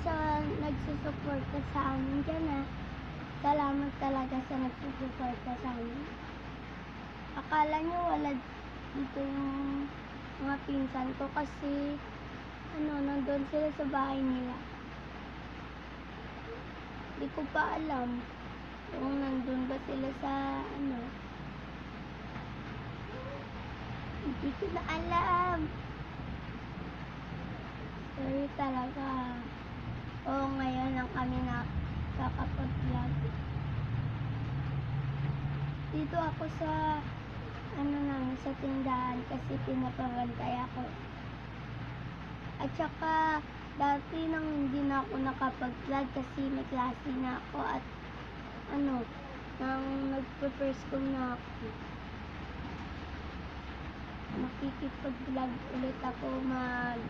sa nagsusuporta sa amin dyan, ah. Salamat talaga sa nagsusuporta sa amin. Akala nyo wala dito yung mga pinsan ko kasi nandun sila sa bahay nila. Di ko pa alam kung nandun ba sila sa Hindi ko na alam. Sorry talaga. Oo, ngayon lang kami nakakapag-vlog. Dito ako sa namin sa tindahan kasi pinapabantay ako. At saka dati nang hindi na ako nakapag-vlog kasi may klase na ako at nang nagpe-first school na ako. Makikipag-vlog ulit ako mag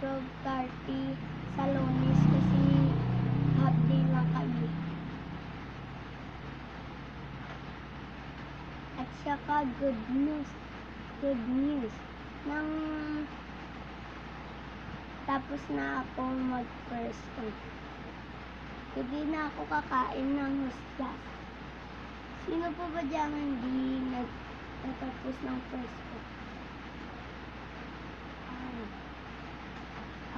12:30 sa Lunes kasi half day lang kami. At saka good news nang tapos na ako mag-first school. Hindi na ako kakain ng husgas. Sino po ba dyan hindi nagtapos ng first school?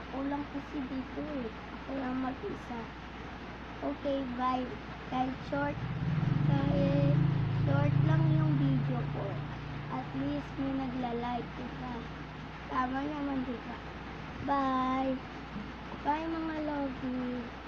Ako lang kasi dito eh. Ako lang mag-isa. Okay, bye. Kahit short lang yung video ko. At least may nagla-like, diba? Tama naman, diba? Bye! Bye mga love you.